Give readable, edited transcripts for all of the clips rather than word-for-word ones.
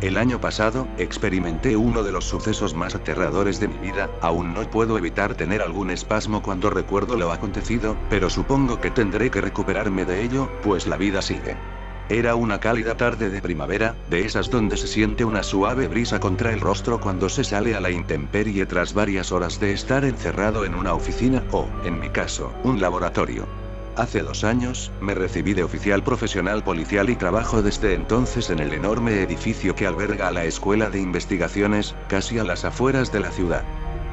El año pasado, experimenté uno de los sucesos más aterradores de mi vida. Aún no puedo evitar tener algún espasmo cuando recuerdo lo acontecido, pero supongo que tendré que recuperarme de ello, pues la vida sigue. Era una cálida tarde de primavera, de esas donde se siente una suave brisa contra el rostro cuando se sale a la intemperie tras varias horas de estar encerrado en una oficina o, en mi caso, un laboratorio. Hace 2 años, me recibí de oficial profesional policial y trabajo desde entonces en el enorme edificio que alberga la Escuela de Investigaciones, casi a las afueras de la ciudad.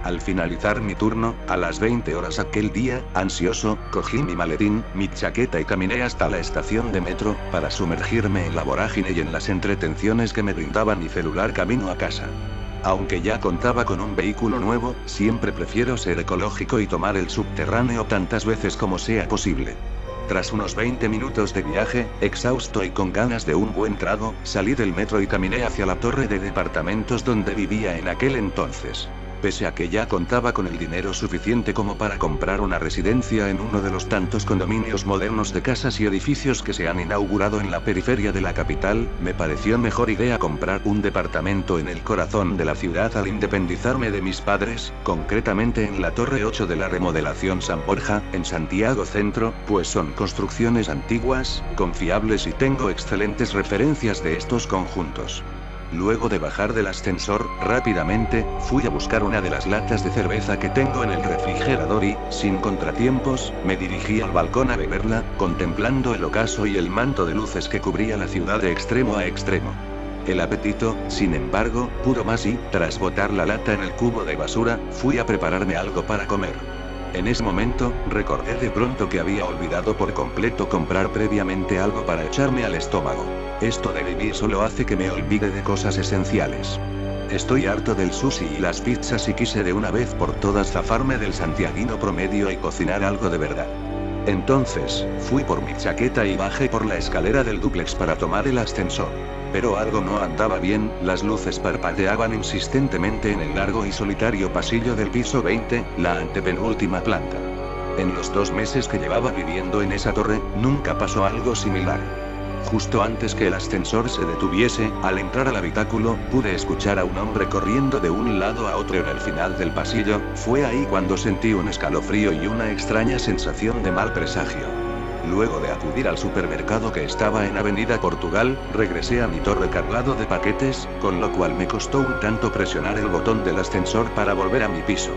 Al finalizar mi turno, a las 20 horas aquel día, ansioso, cogí mi maletín, mi chaqueta y caminé hasta la estación de metro, para sumergirme en la vorágine y en las entretenciones que me brindaba mi celular camino a casa. Aunque ya contaba con un vehículo nuevo, siempre prefiero ser ecológico y tomar el subterráneo tantas veces como sea posible. Tras unos 20 minutos de viaje, exhausto y con ganas de un buen trago, salí del metro y caminé hacia la torre de departamentos donde vivía en aquel entonces. Pese a que ya contaba con el dinero suficiente como para comprar una residencia en uno de los tantos condominios modernos de casas y edificios que se han inaugurado en la periferia de la capital, me pareció mejor idea comprar un departamento en el corazón de la ciudad al independizarme de mis padres, concretamente en la Torre 8 de la remodelación San Borja, en Santiago Centro, pues son construcciones antiguas, confiables y tengo excelentes referencias de estos conjuntos. Luego de bajar del ascensor, rápidamente, fui a buscar una de las latas de cerveza que tengo en el refrigerador y, sin contratiempos, me dirigí al balcón a beberla, contemplando el ocaso y el manto de luces que cubría la ciudad de extremo a extremo. El apetito, sin embargo, pudo más y, tras botar la lata en el cubo de basura, fui a prepararme algo para comer. En ese momento, recordé de pronto que había olvidado por completo comprar previamente algo para echarme al estómago. Esto de vivir solo hace que me olvide de cosas esenciales. Estoy harto del sushi y las pizzas y quise de una vez por todas zafarme del santiaguino promedio y cocinar algo de verdad. Entonces, fui por mi chaqueta y bajé por la escalera del dúplex para tomar el ascensor. Pero algo no andaba bien, las luces parpadeaban insistentemente en el largo y solitario pasillo del piso 20, la antepenúltima planta. En los 2 meses que llevaba viviendo en esa torre, nunca pasó algo similar. Justo antes que el ascensor se detuviese, al entrar al habitáculo, pude escuchar a un hombre corriendo de un lado a otro en el final del pasillo. Fue ahí cuando sentí un escalofrío y una extraña sensación de mal presagio. Luego de acudir al supermercado que estaba en Avenida Portugal, regresé a mi torre cargado de paquetes, con lo cual me costó un tanto presionar el botón del ascensor para volver a mi piso.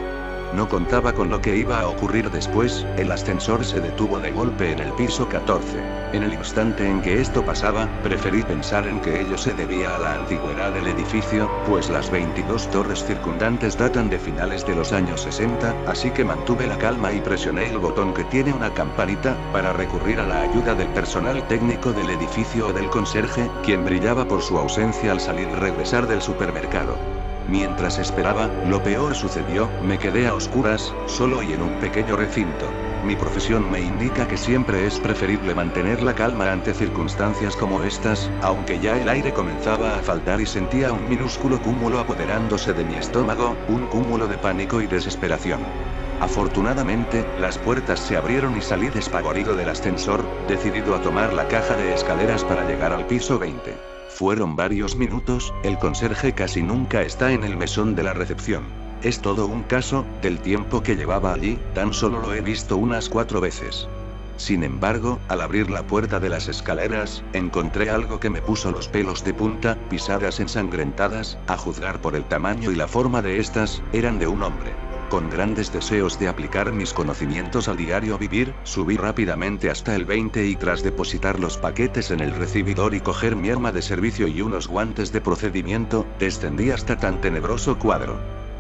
No contaba con lo que iba a ocurrir después, el ascensor se detuvo de golpe en el piso 14. En el instante en que esto pasaba, preferí pensar en que ello se debía a la antigüedad del edificio, pues las 22 torres circundantes datan de finales de los años 60, así que mantuve la calma y presioné el botón que tiene una campanita, para recurrir a la ayuda del personal técnico del edificio o del conserje, quien brillaba por su ausencia al salir y regresar del supermercado. Mientras esperaba, lo peor sucedió, me quedé a oscuras, solo y en un pequeño recinto. Mi profesión me indica que siempre es preferible mantener la calma ante circunstancias como estas, aunque ya el aire comenzaba a faltar y sentía un minúsculo cúmulo apoderándose de mi estómago, un cúmulo de pánico y desesperación. Afortunadamente, las puertas se abrieron y salí despavorido del ascensor, decidido a tomar la caja de escaleras para llegar al piso 20. Fueron varios minutos, el conserje casi nunca está en el mesón de la recepción. Es todo un caso, del tiempo que llevaba allí, tan solo lo he visto unas 4 veces. Sin embargo, al abrir la puerta de las escaleras, encontré algo que me puso los pelos de punta, pisadas ensangrentadas, a juzgar por el tamaño y la forma de estas, eran de un hombre. Con grandes deseos de aplicar mis conocimientos al diario vivir, subí rápidamente hasta el 20 y tras depositar los paquetes en el recibidor y coger mi arma de servicio y unos guantes de procedimiento, descendí hasta tan tenebroso cuadro.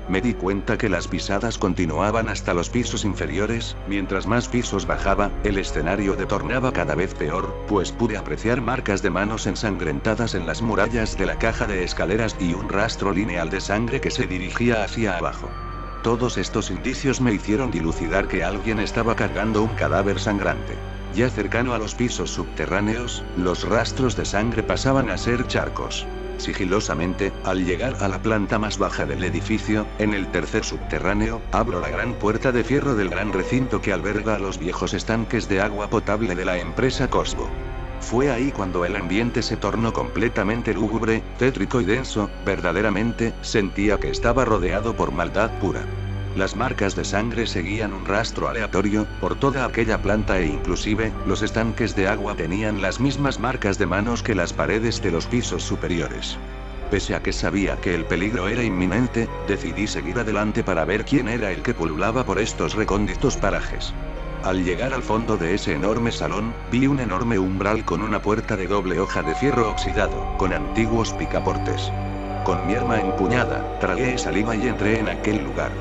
Me di cuenta que las pisadas continuaban hasta los pisos inferiores, mientras más pisos bajaba, el escenario se tornaba cada vez peor, pues pude apreciar marcas de manos ensangrentadas en las murallas de la caja de escaleras y un rastro lineal de sangre que se dirigía hacia abajo. Todos estos indicios me hicieron dilucidar que alguien estaba cargando un cadáver sangrante. Ya cercano a los pisos subterráneos, los rastros de sangre pasaban a ser charcos. Sigilosamente, al llegar a la planta más baja del edificio, en el tercer subterráneo, abro la gran puerta de fierro del gran recinto que alberga a los viejos estanques de agua potable de la empresa Cosbo. Fue ahí cuando el ambiente se tornó completamente lúgubre, tétrico y denso. Verdaderamente, sentía que estaba rodeado por maldad pura. Las marcas de sangre seguían un rastro aleatorio por toda aquella planta e inclusive, los estanques de agua tenían las mismas marcas de manos que las paredes de los pisos superiores. Pese a que sabía que el peligro era inminente, decidí seguir adelante para ver quién era el que pululaba por estos recónditos parajes. Al llegar al fondo de ese enorme salón, vi un enorme umbral con una puerta de doble hoja de fierro oxidado, con antiguos picaportes. Con mi arma empuñada, tragué saliva y entré en aquel lugar.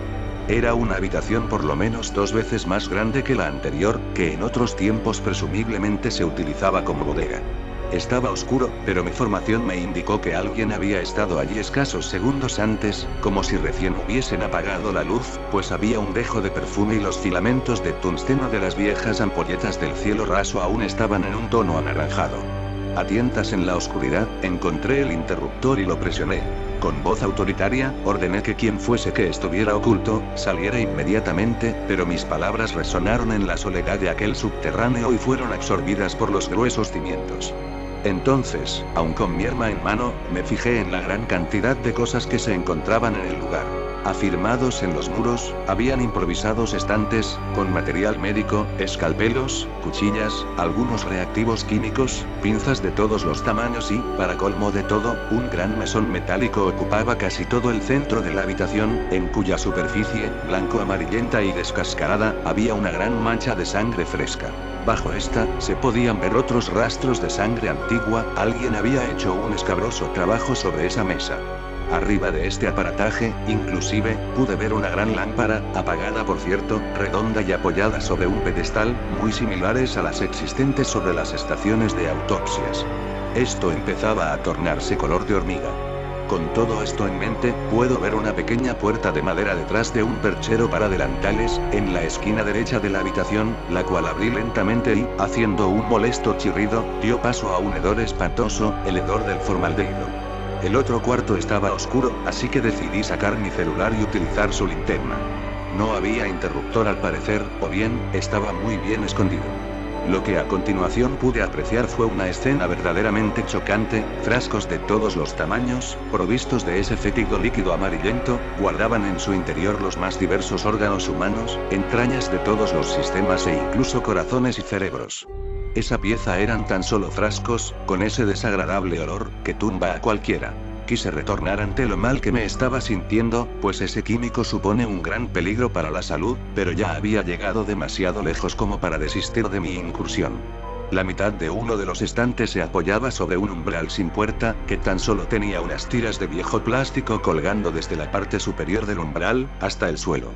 Era una habitación por lo menos 2 veces más grande que la anterior, que en otros tiempos presumiblemente se utilizaba como bodega. Estaba oscuro, pero mi formación me indicó que alguien había estado allí escasos segundos antes, como si recién hubiesen apagado la luz, pues había un dejo de perfume y los filamentos de tungsteno de las viejas ampolletas del cielo raso aún estaban en un tono anaranjado. A tientas en la oscuridad, encontré el interruptor y lo presioné. Con voz autoritaria, ordené que quien fuese que estuviera oculto, saliera inmediatamente, pero mis palabras resonaron en la soledad de aquel subterráneo y fueron absorbidas por los gruesos cimientos. Entonces, aun con mi arma en mano, me fijé en la gran cantidad de cosas que se encontraban en el lugar. Afirmados en los muros, habían improvisados estantes, con material médico, escalpelos, cuchillas, algunos reactivos químicos, pinzas de todos los tamaños y, para colmo de todo, un gran mesón metálico ocupaba casi todo el centro de la habitación, en cuya superficie, blanco-amarillenta y descascarada, había una gran mancha de sangre fresca. Bajo esta, se podían ver otros rastros de sangre antigua. Alguien había hecho un escabroso trabajo sobre esa mesa. Arriba de este aparataje, inclusive, pude ver una gran lámpara, apagada por cierto, redonda y apoyada sobre un pedestal, muy similares a las existentes sobre las estaciones de autopsias. Esto empezaba a tornarse color de hormiga. Con todo esto en mente, puedo ver una pequeña puerta de madera detrás de un perchero para delantales, en la esquina derecha de la habitación, la cual abrí lentamente y, haciendo un molesto chirrido, dio paso a un hedor espantoso, el hedor del formaldehído. El otro cuarto estaba oscuro, así que decidí sacar mi celular y utilizar su linterna. No había interruptor al parecer, o bien, estaba muy bien escondido. Lo que a continuación pude apreciar fue una escena verdaderamente chocante. Frascos de todos los tamaños, provistos de ese fétido líquido amarillento, guardaban en su interior los más diversos órganos humanos, entrañas de todos los sistemas e incluso corazones y cerebros. Esa pieza eran tan solo frascos, con ese desagradable olor, que tumba a cualquiera. Quise retornar ante lo mal que me estaba sintiendo, pues ese químico supone un gran peligro para la salud, pero ya había llegado demasiado lejos como para desistir de mi incursión. La mitad de uno de los estantes se apoyaba sobre un umbral sin puerta, que tan solo tenía unas tiras de viejo plástico colgando desde la parte superior del umbral, hasta el suelo.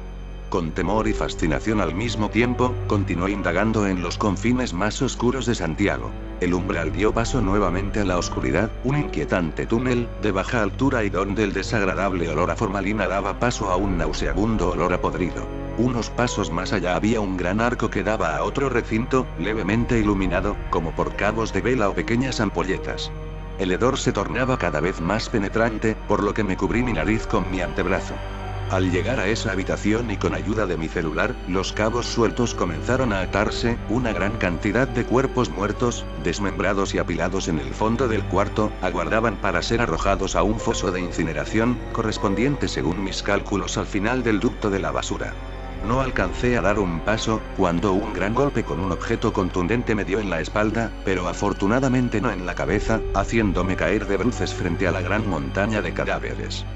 Con temor y fascinación al mismo tiempo, continué indagando en los confines más oscuros de Santiago. El umbral dio paso nuevamente a la oscuridad, un inquietante túnel, de baja altura y donde el desagradable olor a formalina daba paso a un nauseabundo olor a podrido. Unos pasos más allá había un gran arco que daba a otro recinto, levemente iluminado, como por cabos de vela o pequeñas ampolletas. El hedor se tornaba cada vez más penetrante, por lo que me cubrí mi nariz con mi antebrazo. Al llegar a esa habitación y con ayuda de mi celular, los cabos sueltos comenzaron a atarse. Una gran cantidad de cuerpos muertos, desmembrados y apilados en el fondo del cuarto, aguardaban para ser arrojados a un foso de incineración, correspondiente según mis cálculos al final del ducto de la basura. No alcancé a dar un paso, cuando un gran golpe con un objeto contundente me dio en la espalda, pero afortunadamente no en la cabeza, haciéndome caer de bruces frente a la gran montaña de cadáveres.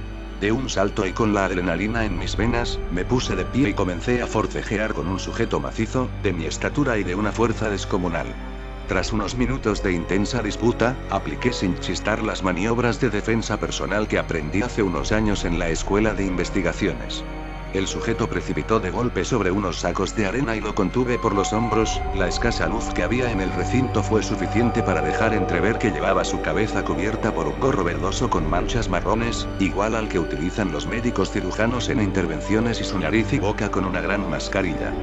De un salto y con la adrenalina en mis venas, me puse de pie y comencé a forcejear con un sujeto macizo, de mi estatura y de una fuerza descomunal. Tras unos minutos de intensa disputa, apliqué sin chistar las maniobras de defensa personal que aprendí hace unos años en la escuela de investigaciones. El sujeto precipitó de golpe sobre unos sacos de arena y lo contuve por los hombros. La escasa luz que había en el recinto fue suficiente para dejar entrever que llevaba su cabeza cubierta por un gorro verdoso con manchas marrones, igual al que utilizan los médicos cirujanos en intervenciones, y su nariz y boca con una gran mascarilla.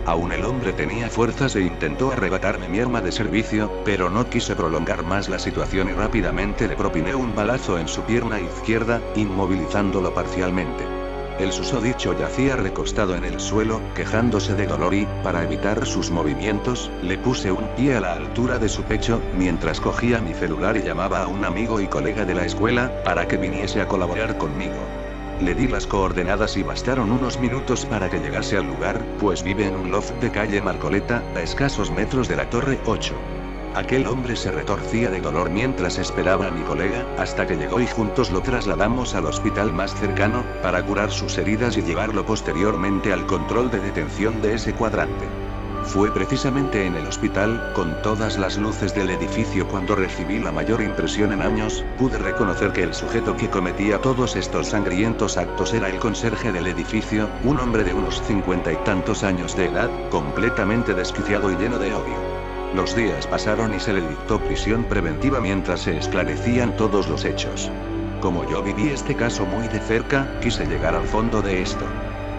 Aún el hombre tenía fuerzas e intentó arrebatarme mi arma de servicio, pero no quise prolongar más la situación y rápidamente le propiné un balazo en su pierna izquierda, inmovilizándolo parcialmente. El susodicho yacía recostado en el suelo, quejándose de dolor y, para evitar sus movimientos, le puse un pie a la altura de su pecho, mientras cogía mi celular y llamaba a un amigo y colega de la escuela, para que viniese a colaborar conmigo. Le di las coordenadas y bastaron unos minutos para que llegase al lugar, pues vive en un loft de calle Marcoleta, a escasos metros de la Torre 8. Aquel hombre se retorcía de dolor mientras esperaba a mi colega, hasta que llegó y juntos lo trasladamos al hospital más cercano, para curar sus heridas y llevarlo posteriormente al control de detención de ese cuadrante. Fue precisamente en el hospital, con todas las luces del edificio, cuando recibí la mayor impresión en años. Pude reconocer que el sujeto que cometía todos estos sangrientos actos era el conserje del edificio, un hombre de unos 50 y tantos años de edad, completamente desquiciado y lleno de odio. Los días pasaron y se le dictó prisión preventiva mientras se esclarecían todos los hechos. Como yo viví este caso muy de cerca, quise llegar al fondo de esto.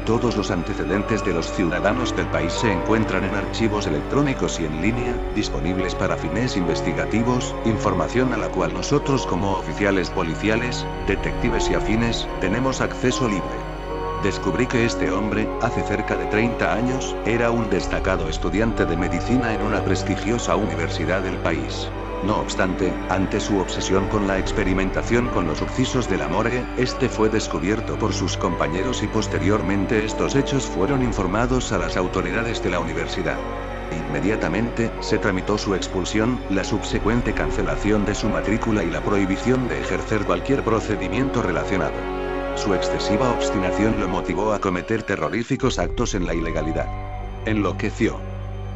Todos los antecedentes de los ciudadanos del país se encuentran en archivos electrónicos y en línea, disponibles para fines investigativos, información a la cual nosotros como oficiales policiales, detectives y afines, tenemos acceso libre. Descubrí que este hombre, hace cerca de 30 años, era un destacado estudiante de medicina en una prestigiosa universidad del país. No obstante, ante su obsesión con la experimentación con los sucesos de la morgue, este fue descubierto por sus compañeros y posteriormente estos hechos fueron informados a las autoridades de la universidad. Inmediatamente, se tramitó su expulsión, la subsecuente cancelación de su matrícula y la prohibición de ejercer cualquier procedimiento relacionado. Su excesiva obstinación lo motivó a cometer terroríficos actos en la ilegalidad. Enloqueció.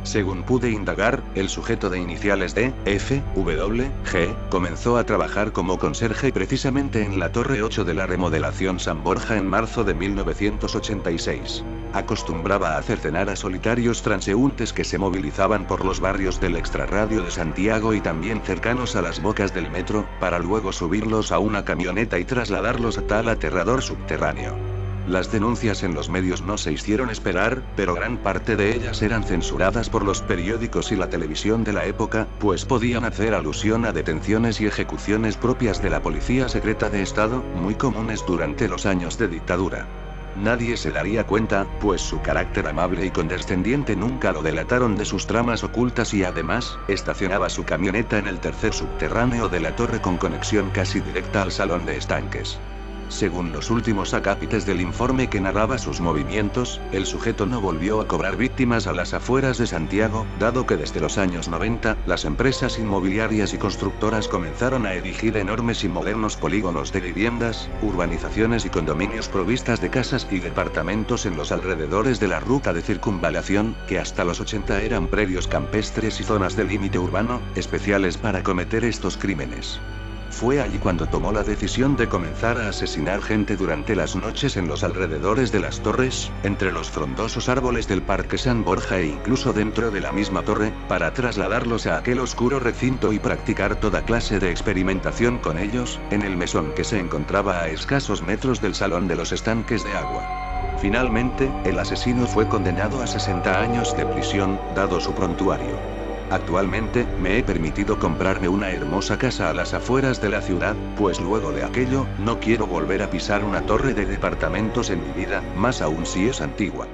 Según pude indagar, el sujeto de iniciales D, F, W, G, comenzó a trabajar como conserje precisamente en la Torre 8 de la remodelación San Borja en marzo de 1986. Acostumbraba a hacer cenar a solitarios transeúntes que se movilizaban por los barrios del extrarradio de Santiago y también cercanos a las bocas del metro, para luego subirlos a una camioneta y trasladarlos a tal aterrador subterráneo. Las denuncias en los medios no se hicieron esperar, pero gran parte de ellas eran censuradas por los periódicos y la televisión de la época, pues podían hacer alusión a detenciones y ejecuciones propias de la policía secreta de Estado, muy comunes durante los años de dictadura. Nadie se daría cuenta, pues su carácter amable y condescendiente nunca lo delataron de sus tramas ocultas y además, estacionaba su camioneta en el tercer subterráneo de la torre con conexión casi directa al salón de estanques. Según los últimos acápites del informe que narraba sus movimientos, el sujeto no volvió a cobrar víctimas a las afueras de Santiago, dado que desde los años 90, las empresas inmobiliarias y constructoras comenzaron a erigir enormes y modernos polígonos de viviendas, urbanizaciones y condominios provistas de casas y departamentos en los alrededores de la ruta de circunvalación, que hasta los 80 eran predios campestres y zonas de límite urbano, especiales para cometer estos crímenes. Fue allí cuando tomó la decisión de comenzar a asesinar gente durante las noches en los alrededores de las torres, entre los frondosos árboles del Parque San Borja e incluso dentro de la misma torre, para trasladarlos a aquel oscuro recinto y practicar toda clase de experimentación con ellos, en el mesón que se encontraba a escasos metros del salón de los estanques de agua. Finalmente, el asesino fue condenado a 60 años de prisión, dado su prontuario. Actualmente, me he permitido comprarme una hermosa casa a las afueras de la ciudad, pues luego de aquello, no quiero volver a pisar una torre de departamentos en mi vida, más aún si es antigua.